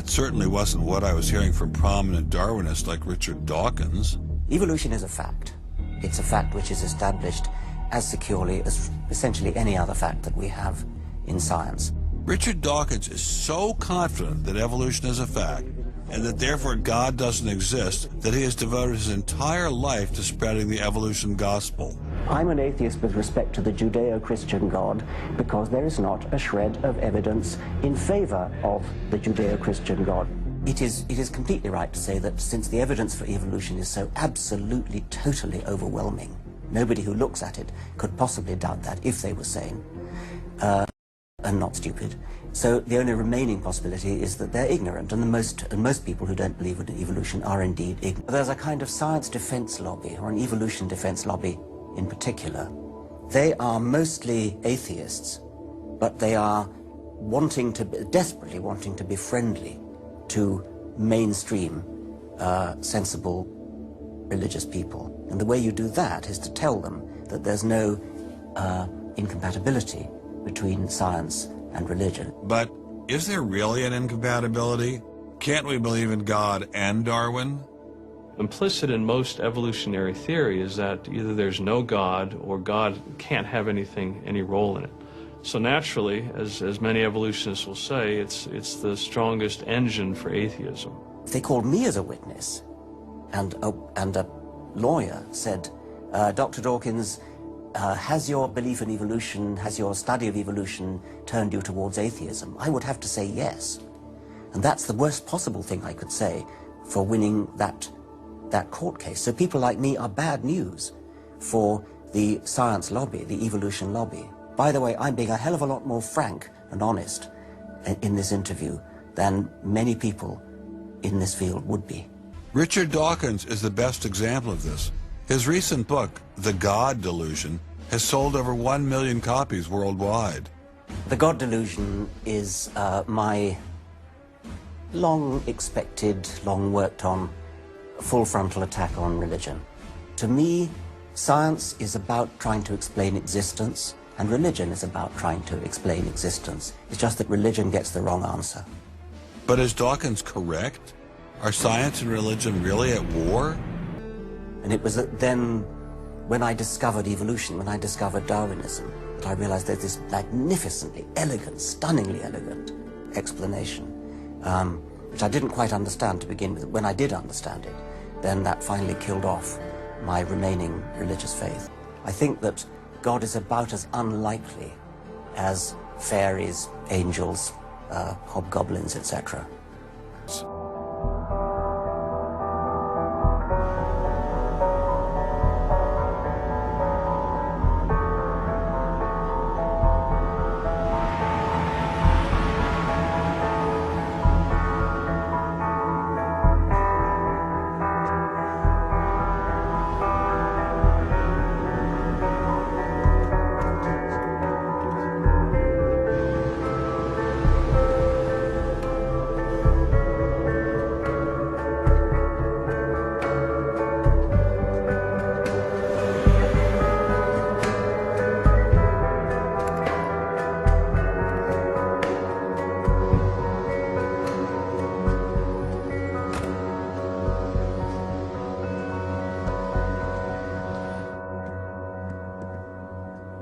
That certainly wasn't what I was hearing from prominent Darwinists like Richard Dawkins. Evolution is a fact. It's a fact which is established as securely as essentially any other fact that we have in science. Richard Dawkins is so confident that evolution is a fact, and that therefore God doesn't exist, that he has devoted his entire life to spreading the evolution gospel. I'm an atheist with respect to the Judeo-Christian God because there is not a shred of evidence in favor of the Judeo-Christian God. It is completely right to say that since the evidence for evolution is so absolutely, totally overwhelming, nobody who looks at it could possibly doubt that if they were sane and not stupid. So the only remaining possibility is that they're ignorant, and most people who don't believe in evolution are indeed ignorant. There's a kind of science defense lobby, or an evolution defense lobby in particular. They are mostly atheists, but they are desperately wanting to be friendly to mainstream, sensible religious people. And the way you do that is to tell them that there's no incompatibility between science and religion. But is there really an incompatibility? Can't we believe in God and Darwin? Implicit in most evolutionary theory is that either there's no God or God can't have any role in it. So naturally, as many evolutionists will say, it's the strongest engine for atheism. If they called me as a witness, and a lawyer said, Dr. Dawkins, has your belief in evolution, has your study of evolution turned you towards atheism? I would have to say yes. And that's the worst possible thing I could say for winning that court case. So people like me are bad news for the science lobby, the evolution lobby. By the way, I'm being a hell of a lot more frank and honest in this interview than many people in this field would be. Richard Dawkins is the best example of this. His recent book, The God Delusion, has sold over 1 million copies worldwide. The God Delusion is my long-expected, long-worked-on, full-frontal attack on religion. To me, science is about trying to explain existence, and religion is about trying to explain existence. It's just that religion gets the wrong answer. But is Dawkins correct? Are science and religion really at war? And it was then, when I discovered evolution, when I discovered Darwinism, that I realized there's this magnificently elegant, stunningly elegant explanation, which I didn't quite understand to begin with. When I did understand it, then that finally killed off my remaining religious faith. I think that God is about as unlikely as fairies, angels, hobgoblins, etc.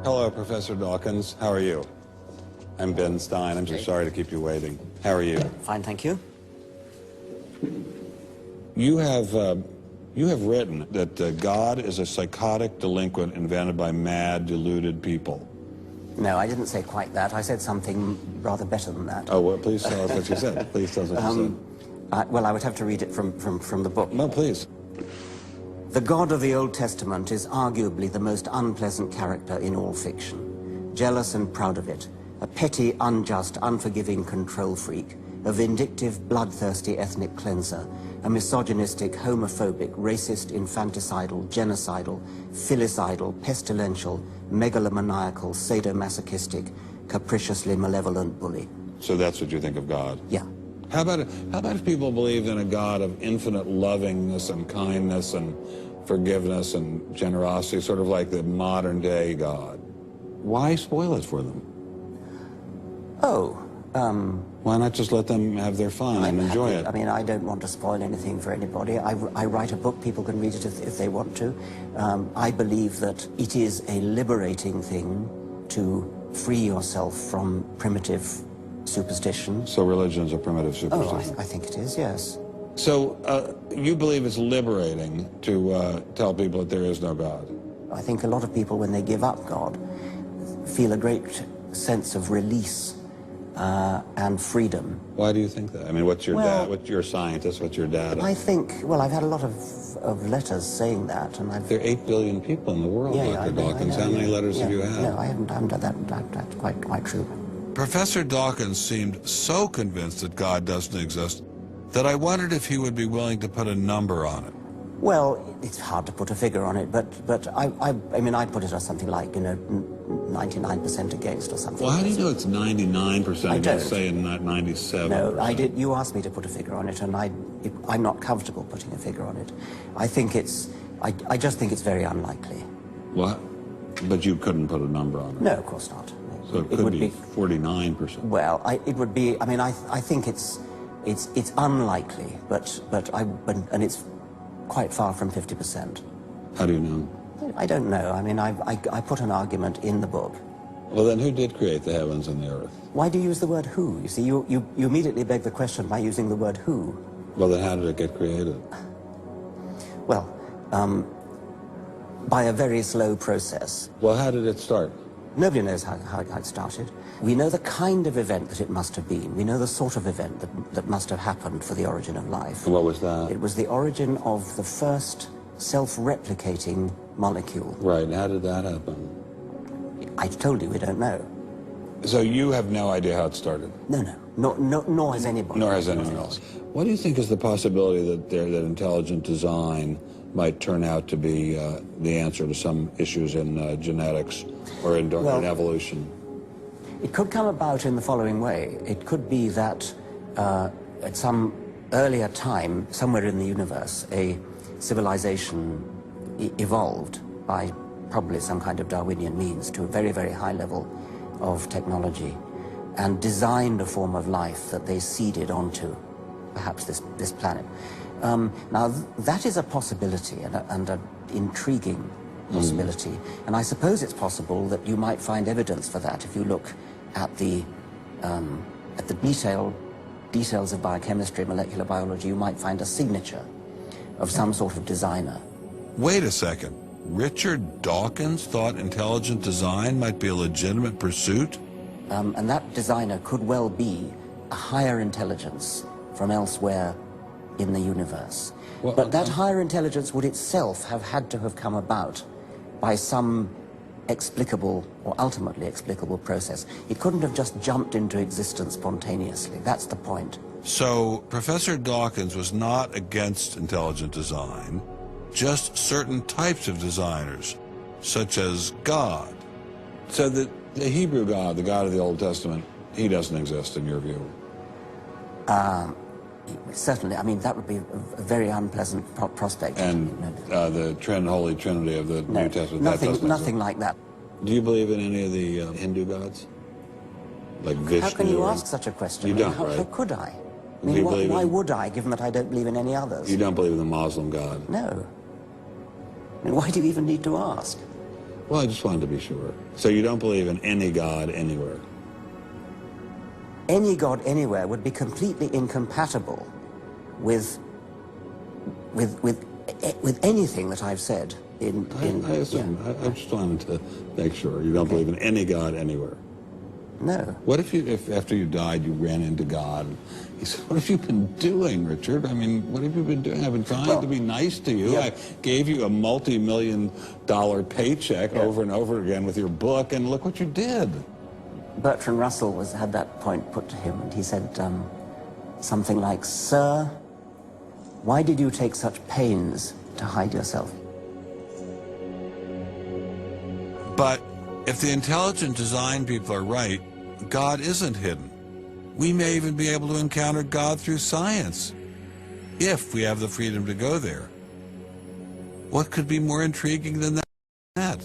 Hello, Professor Dawkins. How are you? I'm Ben Stein. I'm so sorry to keep you waiting. How are you? Fine, thank you. You have written that God is a psychotic delinquent invented by mad, deluded people. No, I didn't say quite that. I said something rather better than that. Oh, well, please tell us what you said. Please tell us what you said. Well, I would have to read it from the book. No, please. The God of the Old Testament is arguably the most unpleasant character in all fiction. Jealous and proud of it, a petty, unjust, unforgiving control freak, a vindictive, bloodthirsty ethnic cleanser, a misogynistic, homophobic, racist, infanticidal, genocidal, filicidal, pestilential, megalomaniacal, sadomasochistic, capriciously malevolent bully. So that's what you think of God? Yeah. How about if people believed in a God of infinite lovingness and kindness and forgiveness and generosity, sort of like the modern day God? Why spoil it for them? Oh, Why not just let them have their fun and enjoy it? I mean, I don't want to spoil anything for anybody. I write a book, people can read it if they want to. I believe that it is a liberating thing to free yourself from primitive superstition. So religion is a primitive superstition? Oh, I think it is, yes. So you believe it's liberating to tell people that there is no God? I think a lot of people, when they give up God, feel a great sense of release and freedom. Why do you think that? I mean, what's your dad? What's your scientist? What's your dad? I think, well, I've had a lot of letters saying that, and There are 8 billion people in the world, Dr. Dawkins. How many letters have you had? No, I haven't done that. That's quite true. Professor Dawkins seemed so convinced that God doesn't exist that I wondered if he would be willing to put a number on it. Well, it's hard to put a figure on it, but I mean, I'd put it as something like, 99% against or something. Well, how do you know it's 99% against, say, and not 97%? No, I did. You asked me to put a figure on it, and I'm not comfortable putting a figure on it. I think I just think it's very unlikely. What? But you couldn't put a number on it? No, of course not. So it could be 49%. Well, it would be. I mean, I think it's unlikely, and it's quite far from 50%. How do you know? I don't know. I mean, I put an argument in the book. Well, then who did create the heavens and the earth? Why do you use the word who? You see, you immediately beg the question by using the word who. Well, then how did it get created? Well, by a very slow process. Well, how did it start? Nobody knows how it started. We know the kind of event that it must have been. We know the sort of event that must have happened for the origin of life. And what was that? It was the origin of the first self-replicating molecule. Right, and how did that happen? I told you we don't know. So you have no idea how it started? No, nor has anybody. Nor has anyone else. What do you think is the possibility that intelligent design might turn out to be the answer to some issues in genetics or in evolution? It could come about in the following way. It could be that at some earlier time, somewhere in the universe, a civilization evolved by probably some kind of Darwinian means to a very, very high level of technology and designed a form of life that they seeded onto, perhaps this planet. Now, that is a possibility and an intriguing possibility. And I suppose it's possible that you might find evidence for that if you look at the details of biochemistry, molecular biology. You might find a signature of some sort of designer. Wait a second. Richard Dawkins thought intelligent design might be a legitimate pursuit? And that designer could well be a higher intelligence from elsewhere in the universe. Well, but that higher intelligence would itself have had to have come about by some explicable or ultimately explicable process. It couldn't have just jumped into existence spontaneously. That's the point. So Professor Dawkins was not against intelligent design, just certain types of designers, such as God. So the Hebrew God, the God of the Old Testament, he doesn't exist in your view? Certainly. I mean, that would be a very unpleasant prospect. And the Holy Trinity of the New Testament, nothing like that. Do you believe in any of the Hindu gods? Like Vishnu? How can you ask such a question? You don't, right? How could I? I mean, why would I, given that I don't believe in any others? You don't believe in the Muslim God? No. I mean, why do you even need to ask? Well, I just wanted to be sure. So you don't believe in any God anywhere? Any God anywhere would be completely incompatible with anything that I've said I assume. Yeah. I just wanted to make sure. You don't believe in any God anywhere? No. What if after you died you ran into God? He said, what have you been doing, Richard? I mean, what have you been doing? I've been trying to be nice to you. Yeah. I gave you a multi-million-dollar paycheck over and over again with your book, and look what you did. Bertrand Russell had that point put to him, and he said something like, "Sir, why did you take such pains to hide yourself?" But if the intelligent design people are right, God isn't hidden. We may even be able to encounter God through science, if we have the freedom to go there. What could be more intriguing than that?